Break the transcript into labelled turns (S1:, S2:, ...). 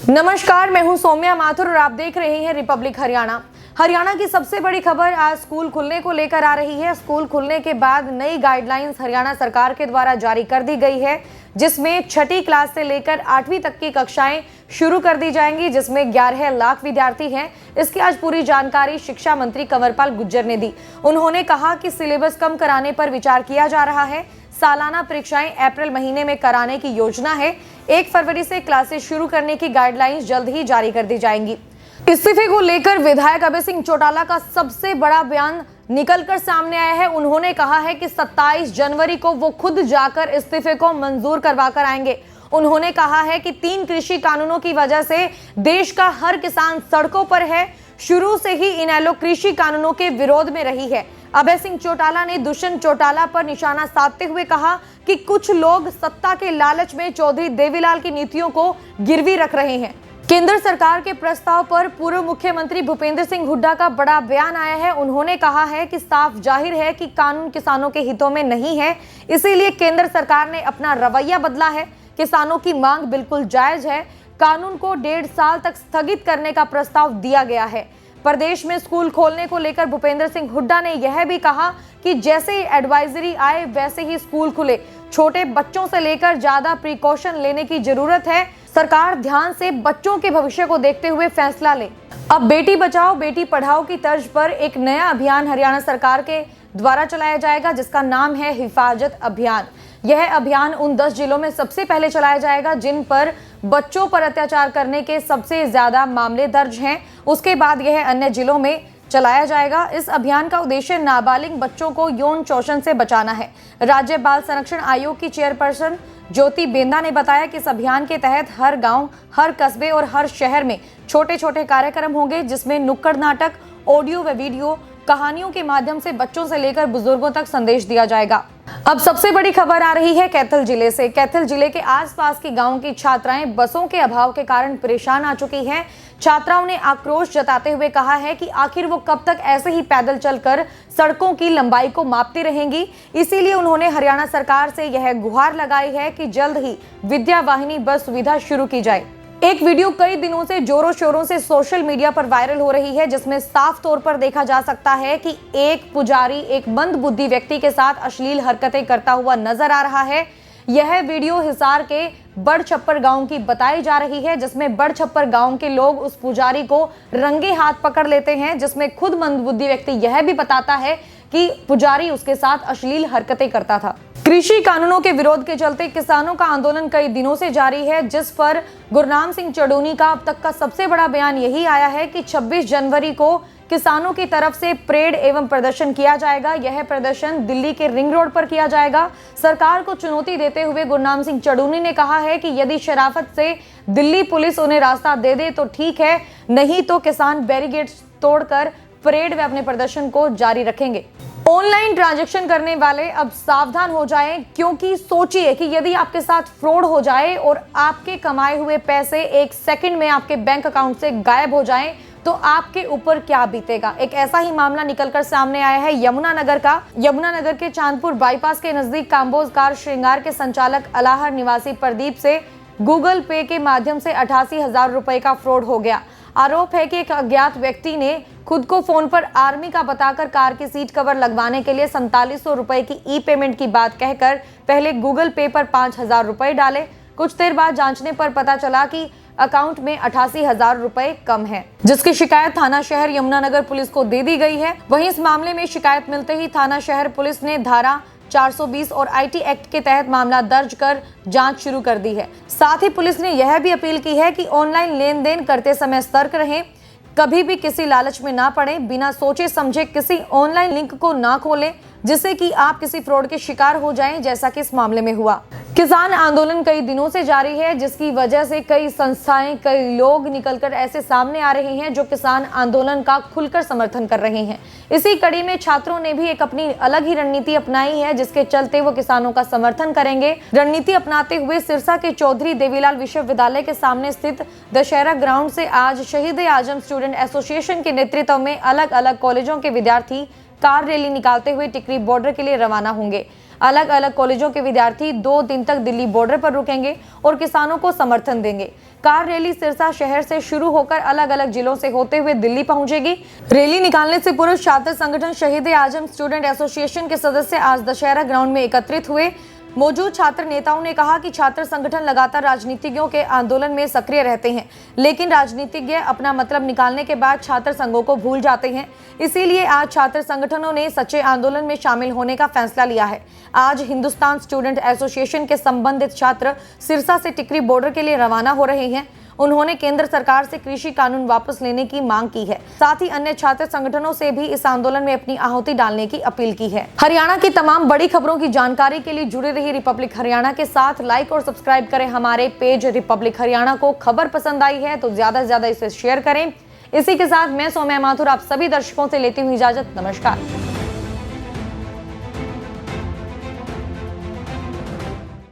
S1: नमस्कार, मैं हूं सौम्या माथुर और आप देख रहे हैं रिपब्लिक हरियाणा। हरियाणा की सबसे बड़ी खबर आज स्कूल खुलने को लेकर आ रही है। स्कूल खुलने के बाद नई गाइडलाइंस हरियाणा सरकार के द्वारा जारी कर दी गई है, जिसमें छठी क्लास से लेकर 8वीं तक की कक्षाएं शुरू कर दी जाएंगी, जिसमें 11 लाख विद्यार्थी हैं। इसकी आज पूरी जानकारी शिक्षा मंत्री कंवरपाल गुर्जर ने दी। उन्होंने कहा कि सिलेबस कम कराने पर विचार किया जा रहा है। सालाना परीक्षाएं अप्रैल महीने में कराने की योजना है। 1 फरवरी से क्लासेस शुरू करने की गाइडलाइंस जल्द ही जारी कर दी जाएंगी। इस्तीफे को लेकर विधायक अभय सिंह चौटाला का सबसे बड़ा बयान निकलकर सामने आया है। उन्होंने कहा है कि 27 जनवरी को वो खुद जाकर इस्तीफे को मंजूर करवा कर आएंगे। उन्होंने कहा है कि 3 कृषि कानूनों की वजह से देश का हर किसान सड़कों पर है। शुरू से ही इनेलो कृषि कानूनों के विरोध में रही है। अभय सिंह चौटाला ने दुष्यंत चौटाला पर निशाना साधते हुए कहा कि कुछ लोग सत्ता के लालच में चौधरी देवीलाल की नीतियों को गिरवी रख रहे हैं। केंद्र सरकार के प्रस्ताव पर पूर्व मुख्यमंत्री भूपेंद्र सिंह हुड्डा का बड़ा बयान आया है। उन्होंने कहा है कि साफ जाहिर है कि कानून किसानों के हितों में नहीं है, इसीलिए केंद्र सरकार ने अपना रवैया बदला है। किसानों की मांग बिल्कुल जायज है। कानून को 1.5 साल तक स्थगित करने का प्रस्ताव दिया गया है। प्रदेश में स्कूल खोलने को लेकर भूपेंद्र सिंह हुड्डा ने यह भी कहा कि जैसे ही एडवाइजरी आए वैसे ही स्कूल खुले। छोटे बच्चों से लेकर ज्यादा प्रिकॉशन लेने की जरूरत है। सरकार ध्यान से बच्चों के भविष्य को देखते हुए फैसला ले। अब बेटी बचाओ बेटी पढ़ाओ की तर्ज पर एक नया अभियान हरियाणा सरकार के द्वारा चलाया जाएगा, जिसका नाम है हिफाजत अभियान। यह अभियान उन 10 जिलों में सबसे पहले चलाया जाएगा जिन पर बच्चों पर अत्याचार करने के सबसे ज्यादा मामले दर्ज हैं। उसके बाद यह अन्य जिलों में चलाया जाएगा। इस अभियान का उद्देश्य नाबालिग बच्चों को यौन शोषण से बचाना है। राज्य बाल संरक्षण आयोग की चेयरपर्सन ज्योति बेंदा ने बताया कि इस अभियान के तहत हर गांव, हर कस्बे और हर शहर में छोटे छोटे कार्यक्रम होंगे, जिसमें नुक्कड़ नाटक, ऑडियो व वीडियो कहानियों के माध्यम से बच्चों से लेकर बुजुर्गों तक संदेश दिया जाएगा। अब सबसे बड़ी खबर आ रही है कैथल जिले से। कैथल जिले के आसपास के गांव की छात्राएं बसों के अभाव के कारण परेशान आ चुकी हैं। छात्राओं ने आक्रोश जताते हुए कहा है कि आखिर वो कब तक ऐसे ही पैदल चलकर सड़कों की लंबाई को मापती रहेंगी। इसीलिए उन्होंने हरियाणा सरकार से यह गुहार लगाई है कि जल्द ही विद्या वाहिनी बस सुविधा शुरू की जाए। एक वीडियो कई दिनों से जोरों शोरों से सोशल मीडिया पर वायरल हो रही है, जिसमें साफ तौर पर देखा जा सकता है कि एक पुजारी एक मंदबुद्धि व्यक्ति के साथ अश्लील हरकतें करता हुआ नजर आ रहा है। यह वीडियो हिसार के बड़ छप्पर गांव की बताई जा रही है, जिसमें बड़ छप्पर गांव के लोग उस पुजारी को रंगे हाथ पकड़ लेते हैं, जिसमें खुद मंदबुद्धि व्यक्ति यह भी बताता है कि पुजारी उसके साथ अश्लील हरकतें करता था। कृषि कानूनों के विरोध के चलते किसानों का आंदोलन कई दिनों से जारी है, जिस पर गुरनाम सिंह चढ़ूनी का अब तक का सबसे बड़ा बयान यही आया है कि 26 जनवरी को किसानों की तरफ से परेड एवं प्रदर्शन किया जाएगा। यह प्रदर्शन दिल्ली के रिंग रोड पर किया जाएगा। सरकार को चुनौती देते हुए गुरनाम सिंह चढ़ूनी ने कहा है कि यदि शराफत से दिल्ली पुलिस उन्हें रास्ता दे दे तो ठीक है, नहीं तो किसान बैरिकेड्स तोड़कर परेड व अपने प्रदर्शन को जारी रखेंगे। ऑनलाइन ट्रांजैक्शन करने वाले अब सावधान हो जाएं, क्योंकि सोचिए कि यदि आपके साथ फ्रॉड हो जाए और आपके कमाए हुए पैसे 1 सेकंड में आपके बैंक अकाउंट से गायब हो जाएं, तो आपके ऊपर क्या बीतेगा। एक ऐसा ही मामला निकलकर सामने आया है यमुनानगर का। यमुनानगर के चांदपुर बाईपास के नजदीक काम्बोज कार श्रृंगार के संचालक अलाहर निवासी प्रदीप से गूगल पे के माध्यम से 88,000 रुपए का फ्रॉड हो गया। आरोप है कि एक अज्ञात व्यक्ति ने खुद को फोन पर आर्मी का बताकर कार की सीट कवर लगवाने के लिए 4700 रुपए की ई पेमेंट की बात कहकर पहले गूगल पे पर 5,000 रुपए डाले। कुछ देर बाद जांचने पर पता चला कि अकाउंट में 88,000 रुपए कम है, जिसकी शिकायत थाना शहर यमुनानगर पुलिस को दे दी गई है। वहीं इस मामले में शिकायत मिलते ही थाना शहर पुलिस ने धारा 420 और आईटी एक्ट के तहत मामला दर्ज कर जांच शुरू कर दी है। साथ ही पुलिस ने यह भी अपील की है कि ऑनलाइन लेन देन करते समय सतर्क रहें, कभी भी किसी लालच में ना पड़े, बिना सोचे समझे किसी ऑनलाइन लिंक को ना खोलें, जिससे कि आप किसी फ्रॉड के शिकार हो जाएं, जैसा कि इस मामले में हुआ। किसान आंदोलन कई दिनों से जारी है, जिसकी वजह से कई संस्थाएं, कई लोग निकलकर ऐसे सामने आ रहे हैं जो किसान आंदोलन का खुलकर समर्थन कर रहे हैं। इसी कड़ी में छात्रों ने भी एक अपनी अलग ही रणनीति अपनाई है, जिसके चलते वो किसानों का समर्थन करेंगे। रणनीति अपनाते हुए सिरसा के चौधरी देवीलाल विश्वविद्यालय के सामने स्थित दशहरा ग्राउंड से आज शहीद आजम स्टूडेंट एसोसिएशन के नेतृत्व में अलग अलग कॉलेजों के विद्यार्थी कार रैली निकालते हुए टिकरी बॉर्डर के लिए रवाना होंगे। अलग अलग कॉलेजों के विद्यार्थी 2 दिन तक दिल्ली बॉर्डर पर रुकेंगे और किसानों को समर्थन देंगे। कार रैली सिरसा शहर से शुरू होकर अलग अलग जिलों से होते हुए दिल्ली पहुंचेगी। रैली निकालने से पूर्व छात्र संगठन शहीद आजम स्टूडेंट एसोसिएशन के सदस्य आज दशहरा ग्राउंड में एकत्रित हुए। मौजूद छात्र नेताओं ने कहा कि छात्र संगठन लगातार राजनीतिज्ञों के आंदोलन में सक्रिय रहते हैं, लेकिन राजनीतिज्ञ अपना मतलब निकालने के बाद छात्र संघों को भूल जाते हैं। इसीलिए आज छात्र संगठनों ने सच्चे आंदोलन में शामिल होने का फैसला लिया है। आज हिंदुस्तान स्टूडेंट एसोसिएशन के संबंधित छात्र सिरसा से टिकरी बॉर्डर के लिए रवाना हो रहे हैं। उन्होंने केंद्र सरकार से कृषि कानून वापस लेने की मांग की है। साथ ही अन्य छात्र संगठनों से भी इस आंदोलन में अपनी आहुति डालने की अपील की है। हरियाणा की तमाम बड़ी खबरों की जानकारी के लिए जुड़े रहिए रिपब्लिक हरियाणा के साथ। लाइक और सब्सक्राइब करें हमारे पेज रिपब्लिक हरियाणा को। खबर पसंद आई है तो ज्यादा से ज्यादा इसे शेयर करें। इसी के साथ मैं सौम्या माथुर आप सभी दर्शकों से लेती हूँ इजाजत। नमस्कार।